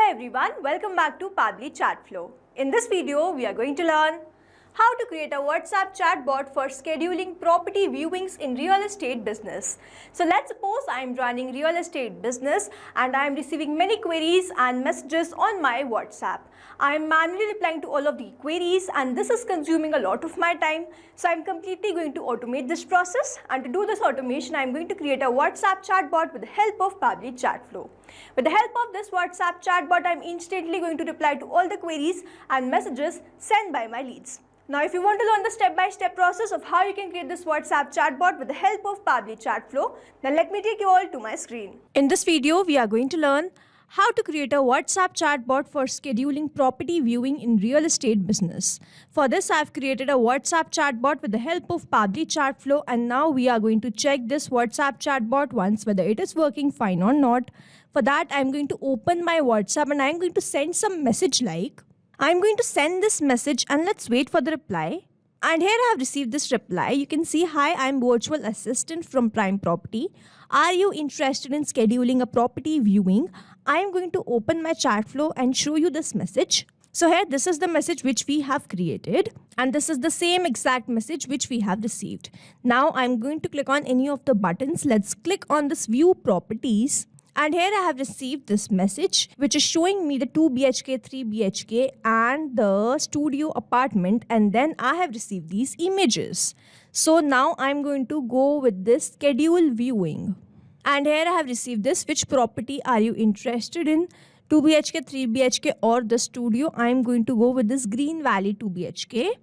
everyone, welcome back to Pabbly Chatflow. In this video, we are going to learn how to create a WhatsApp chatbot for scheduling property viewings in real estate business. So let's suppose I am running real estate business and I am receiving many queries and messages on my WhatsApp. I am manually replying to all of the queries and this is consuming a lot of my time. So I am completely going to automate this process, and to do this automation I am going to create a WhatsApp chatbot with the help of Pabbly Chatflow. With the help of this WhatsApp chatbot, I am instantly going to reply to all the queries and messages sent by my leads. Now, if you want to learn the step-by-step process of how you can create this WhatsApp chatbot with the help of Pabbly Chatflow, then let me take you all to my screen. In this video, we are going to learn how to create a WhatsApp chatbot for scheduling property viewing in real estate business. For this, I have created a WhatsApp chatbot with the help of Pabbly Chatflow, and now we are going to check this WhatsApp chatbot once whether it is working fine or not. For that, I am going to open my WhatsApp and I am going to send some message like, I'm going to send this message and let's wait for the reply. And here I have received this reply. You can see, hi, I'm virtual assistant from Prime Property. Are you interested in scheduling a property viewing? I am going to open my chat flow and show you this message. So here, this is the message which we have created, and this is the same exact message which we have received. Now I'm going to click on any of the buttons. Let's click on this view properties. And here I have received this message which is showing me the 2 BHK, 3 BHK and the studio apartment, and then I have received these images. So now I'm going to go with this schedule viewing. And here I have received this, which property are you interested in? 2 BHK, 3 BHK or the studio? I'm going to go with this Green Valley 2 BHK.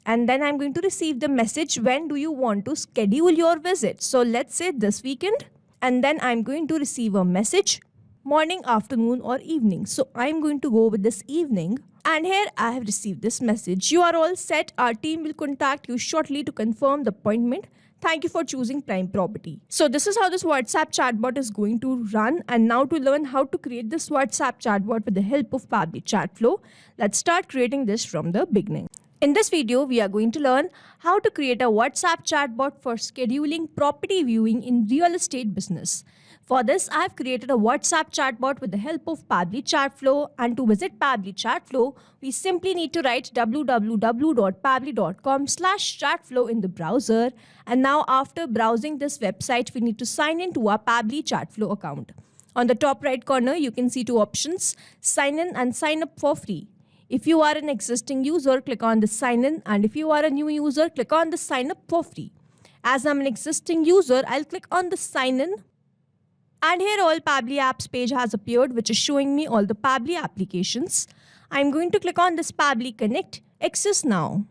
And then I'm going to receive the message, when do you want to schedule your visit? So let's say this weekend. And then I'm going to receive a message, morning, afternoon or evening. So I'm going to go with this evening. And here I have received this message. You are all set. Our team will contact you shortly to confirm the appointment. Thank you for choosing Prime Property. So this is how this WhatsApp chatbot is going to run. And now to learn how to create this WhatsApp chatbot with the help of Pabbly Chatflow, let's start creating this from the beginning. In this video, we are going to learn how to create a WhatsApp chatbot for scheduling property viewing in real estate business. For this, I have created a WhatsApp chatbot with the help of Pabbly Chatflow, and to visit Pabbly Chatflow, we simply need to write www.pabbly.com/chatflow in the browser. And now after browsing this website, we need to sign in to our Pabbly Chatflow account. On the top right corner, you can see two options, sign in and sign up for free. If you are an existing user, click on the sign in, and if you are a new user, click on the sign up for free. As I'm an existing user, I'll click on the sign in. And here all Pabbly apps page has appeared, which is showing me all the Pabbly applications. I'm going to click on this Pabbly Connect, access now.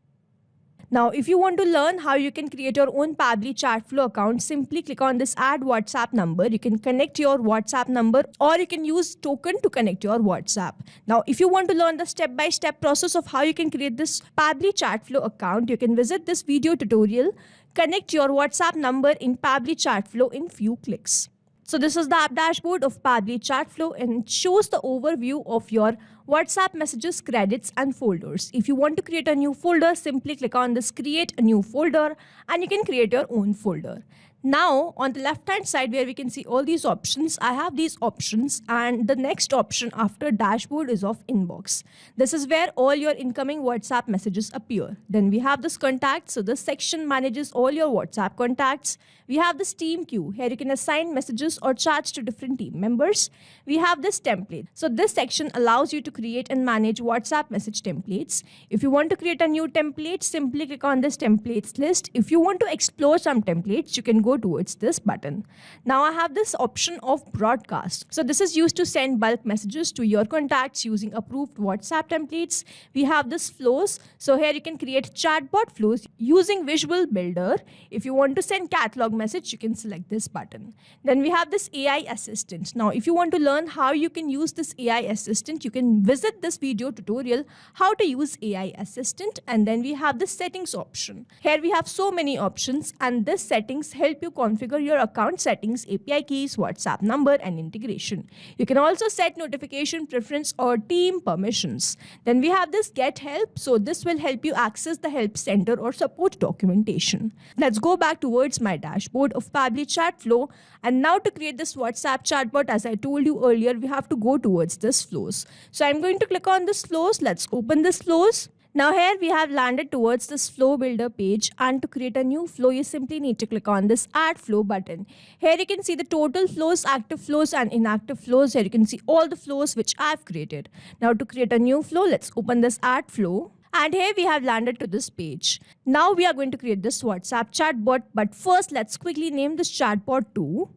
Now, if you want to learn how you can create your own Pabbly Chatflow account, simply click on this add WhatsApp number. You can connect your WhatsApp number or you can use token to connect your WhatsApp. Now, if you want to learn the step-by-step process of how you can create this Pabbly Chatflow account, you can visit this video tutorial, connect your WhatsApp number in Pabbly Chatflow in few clicks. So this is the app dashboard of Pabbly Chatflow, and it shows the overview of your WhatsApp messages, credits and folders. If you want to create a new folder, simply click on this create a new folder and you can create your own folder. Now on the left hand side where we can see all these options, I have these options, and the next option after dashboard is of inbox. This is where all your incoming WhatsApp messages appear. Then we have this contact. So this section manages all your WhatsApp contacts. We have this team queue. Here you can assign messages or chats to different team members. We have this template. So this section allows you to create and manage WhatsApp message templates. If you want to create a new template, simply click on this templates list. If you want to explore some templates, you can go towards this button. Now I have this option of broadcast. So this is used to send bulk messages to your contacts using approved WhatsApp templates. We have this flows. So here you can create chatbot flows using Visual Builder. If you want to send catalog message, you can select this button. Then we have this AI assistant. Now if you want to learn how you can use this AI assistant, you can visit this video tutorial how to use AI assistant. And then we have the settings option. Here we have so many options, and this settings help help you configure your account settings, API keys, WhatsApp number, and integration. You can also set notification preference or team permissions. Then we have this Get Help. So this will help you access the help center or support documentation. Let's go back towards my dashboard of Pabbly Chatflow. And now to create this WhatsApp chatbot, as I told you earlier, we have to go towards this flows. So I'm going to click on this flows. Let's open this flows. Now here we have landed towards this flow builder page, and to create a new flow you simply need to click on this add flow button. Here you can see the total flows, active flows and inactive flows. Here you can see all the flows which I've created. Now to create a new flow, let's open this add flow. And here we have landed to this page. Now we are going to create this WhatsApp chatbot, but first let's quickly name this chatbot to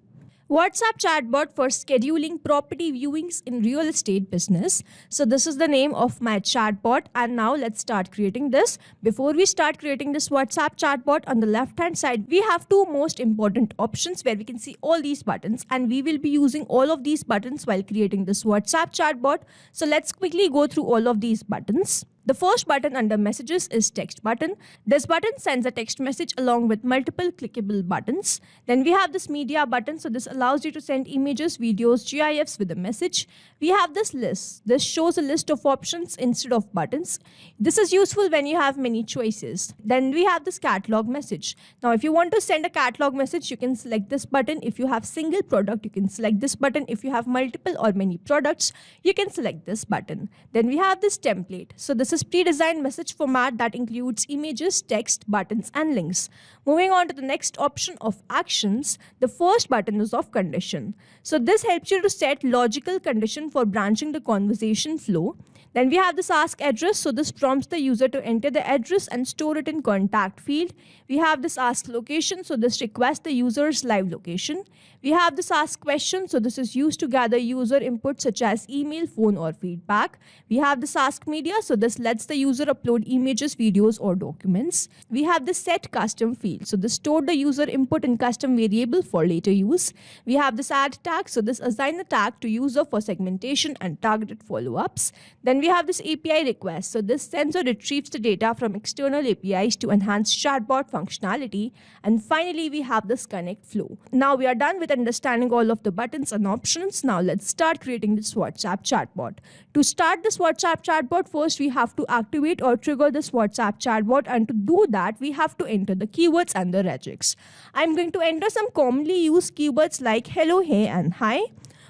WhatsApp chatbot for scheduling property viewings in real estate business. So this is the name of my chatbot, and now let's start creating this. Before we start creating this WhatsApp chatbot, on the left hand side we have two most important options where we can see all these buttons, and we will be using all of these buttons while creating this WhatsApp chatbot. So let's quickly go through all of these buttons. The first button under messages is text button. This button sends a text message along with multiple clickable buttons. Then we have this media button. So this allows you to send images, videos, GIFs with a message. We have this list. This shows a list of options instead of buttons. This is useful when you have many choices. Then we have this catalog message. Now if you want to send a catalog message, you can select this button. If you have single product, you can select this button. If you have multiple or many products, you can select this button. Then we have this template. So this is pre-designed message format that includes images, text, buttons and links. Moving on to the next option of actions, the first button is of condition. So this helps you to set logical condition for branching the conversation flow. Then we have this ask address. So this prompts the user to enter the address and store it in contact field. We have this ask location. So this requests the user's live location. We have this ask question. So this is used to gather user input such as email, phone or feedback. We have this ask media. So this lets the user upload images, videos or documents. We have this set custom field. So this store the user input in custom variable for later use. We have this add tag. So this assign the tag to user for segmentation and targeted follow-ups. Then we have this API request. So this sends or retrieves the data from external APIs to enhance chatbot functionality. And finally, we have this connect flow. Now we are done with understanding all of the buttons and options. Now let's start creating this WhatsApp chatbot. To start this WhatsApp chatbot, first we have to activate or trigger this WhatsApp chatbot, and to do that we have to enter the keywords and the regex. I'm going to enter some commonly used keywords like hello, hey and hi.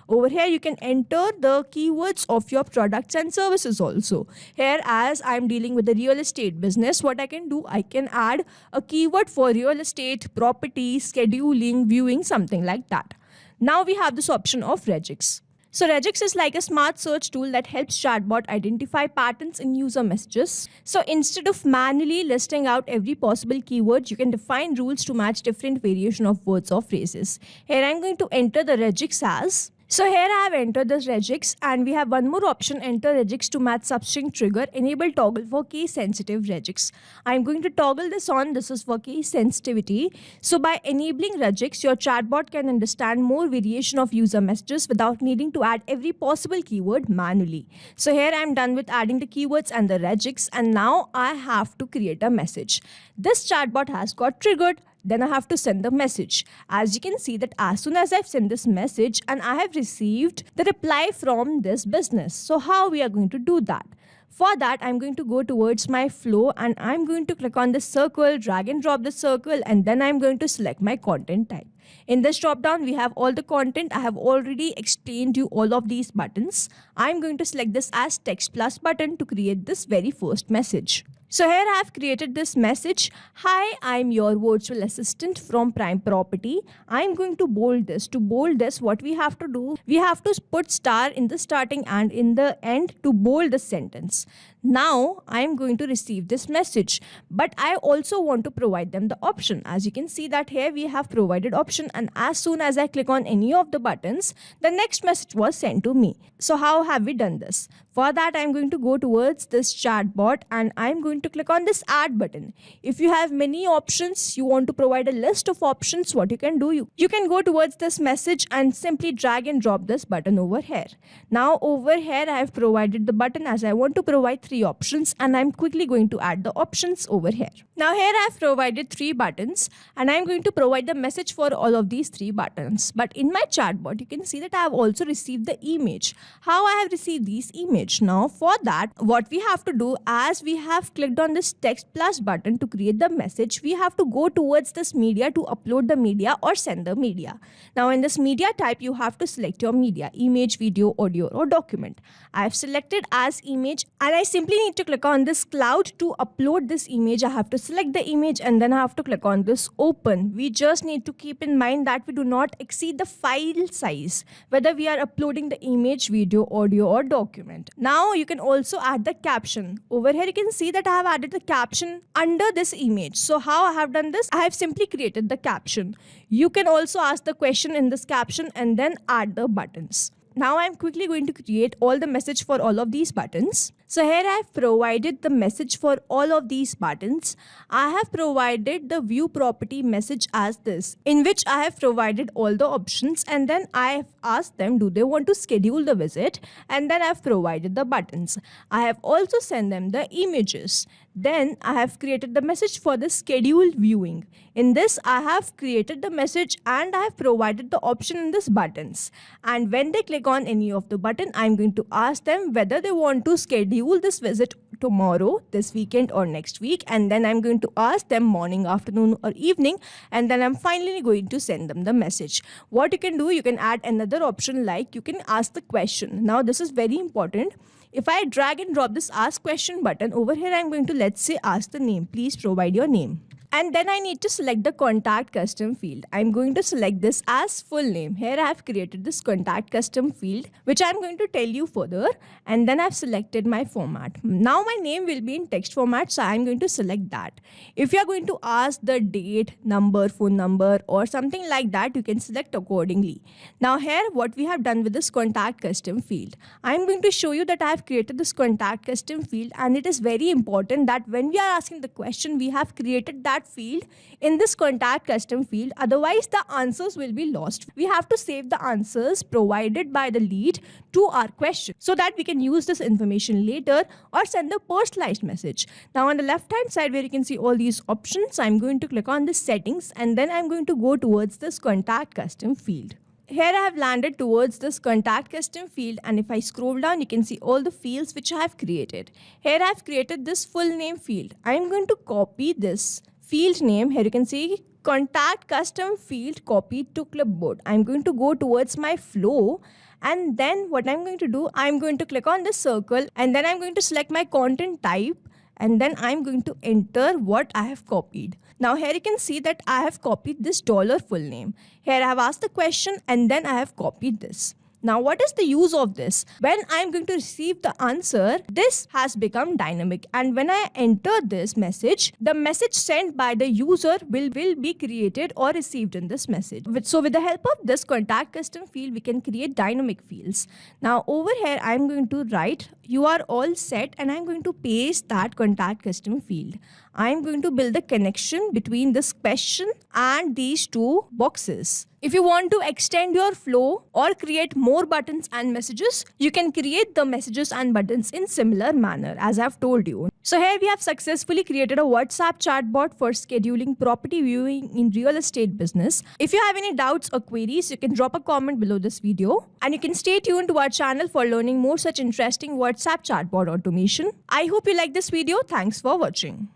Over here you can enter the keywords of your products and services also. Here, as I'm dealing with the real estate business, what I can do, I can add a keyword for real estate, property, scheduling, viewing, something like that. Now we have this option of regex. So regex is like a smart search tool that helps chatbot identify patterns in user messages. So instead of manually listing out every possible keyword, you can define rules to match different variation of words or phrases. Here I'm going to enter the regex as. So here I have entered this regex, and we have one more option, enter regex to match substring trigger, enable toggle for case sensitive regex. I'm going to toggle this on. This is for case sensitivity. So by enabling regex, your chatbot can understand more variation of user messages without needing to add every possible keyword manually. So here I'm done with adding the keywords and the regex, and now I have to create a message. This chatbot has got triggered. Then I have to send the message. As you can see that as soon as I've sent this message, and I have received the reply from this business. So how we are going to do that? For that, I'm going to go towards my flow, and I'm going to click on the circle, drag and drop the circle, and then I'm going to select my content type. In this drop down, we have all the content. I have already explained you all of these buttons. I'm going to select this as text plus button to create this very first message. So here I have created this message. Hi, I'm your virtual assistant from Prime Property. I'm going to bold this. To bold this, what we have to do, we have to put star in the starting and in the end to bold the sentence. Now I'm going to receive this message, but I also want to provide them the option. As you can see that here we have provided option question, and as soon as I click on any of the buttons, the next message was sent to me. So how have we done this? For that, I'm going to go towards this chatbot and I'm going to click on this add button. If you have many options, you want to provide a list of options, what you can do, you can go towards this message and simply drag and drop this button over here. Now over here, I have provided the button as I want to provide 3 options, and I'm quickly going to add the options over here. Now here I have provided 3 buttons and I'm going to provide the message for all of these 3 buttons. But in my chatbot, you can see that I have also received the image. How I have received these image? Now for that, what we have to do, as we have clicked on this text plus button to create the message, we have to go towards this media to upload the media or send the media. Now in this media type, you have to select your media: image, video, audio or document. I have selected as image and I simply need to click on this cloud to upload this image. I have to select the image and then I have to click on this open. We just need to keep in mind that we do not exceed the file size, whether we are uploading the image, video, audio or document. Now you can also add the caption. Over here you can see that I have added the caption under this image. So how I have done this? I have simply created the caption. You can also ask the question in this caption and then add the buttons. Now I'm quickly going to create all the message for all of these buttons. So here I have provided the message for all of these buttons. I have provided the view property message as this, in which I have provided all the options, and then I have asked them do they want to schedule the visit, and then I have provided the buttons. I have also sent them the images. Then I have created the message for the scheduled viewing. In this I have created the message and I have provided the option in this buttons. And when they click on any of the button, I am going to ask them whether they want to schedule this visit tomorrow, this weekend or next week, and then I'm going to ask them morning, afternoon or evening, and then I'm finally going to send them the message. What you can do, you can add another option like you can ask the question. Now this is very important. If I drag and drop this ask question button over here, I'm going to, let's say, ask the name. Please provide your name. And then I need to select the contact custom field. I'm going to select this as full name. Here I have created this contact custom field, which I'm going to tell you further. And then I've selected my format. Now my name will be in text format, so I'm going to select that. If you're going to ask the date, number, phone number or something like that, you can select accordingly. Now here what we have done with this contact custom field, I'm going to show you that I have created this contact custom field, and it is very important that when we are asking the question, we have created that field in this contact custom field. Otherwise the answers will be lost. We have to save the answers provided by the lead to our question so that we can use this information later or send a personalized message. Now on the left hand side where you can see all these options, I'm going to click on the settings and then I'm going to go towards this contact custom field. Here I have landed towards this contact custom field, and if I scroll down, you can see all the fields which I have created. Here I have created this full name field. I am going to copy this field name. Here you can see contact custom field copied to clipboard. I'm going to go towards my flow, and then what I'm going to do, I'm going to click on this circle and then I'm going to select my content type, and then I'm going to enter what I have copied. Now here you can see that I have copied this dollar full name. Here I have asked the question and then I have copied this. Now what is the use of this? When I'm going to receive the answer, this has become dynamic, and when I enter this message, the message sent by the user will be created or received in this message. So with the help of this contact custom field, we can create dynamic fields. Now over here, I'm going to write you are all set, and I'm going to paste that contact custom field. I'm going to build a connection between this question and these two boxes. If you want to extend your flow or create more buttons and messages, you can create the messages and buttons in similar manner as I've told you. So here we have successfully created a WhatsApp chatbot for scheduling property viewing in real estate business. If you have any doubts or queries, you can drop a comment below this video, and you can stay tuned to our channel for learning more such interesting WhatsApp chatbot automation. I hope you like this video. Thanks for watching.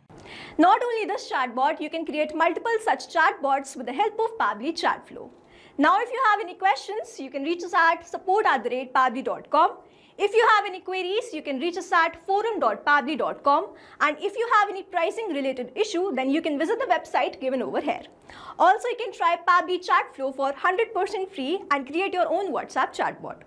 Not only this chatbot, you can create multiple such chatbots with the help of Pabbly Chatflow. Now if you have any questions, you can reach us at support@pabbly.com. If you have any queries, you can reach us at forum.pabbly.com, and if you have any pricing related issue, then you can visit the website given over here. Also, you can try Pabbly Chatflow for 100% free and create your own WhatsApp chatbot.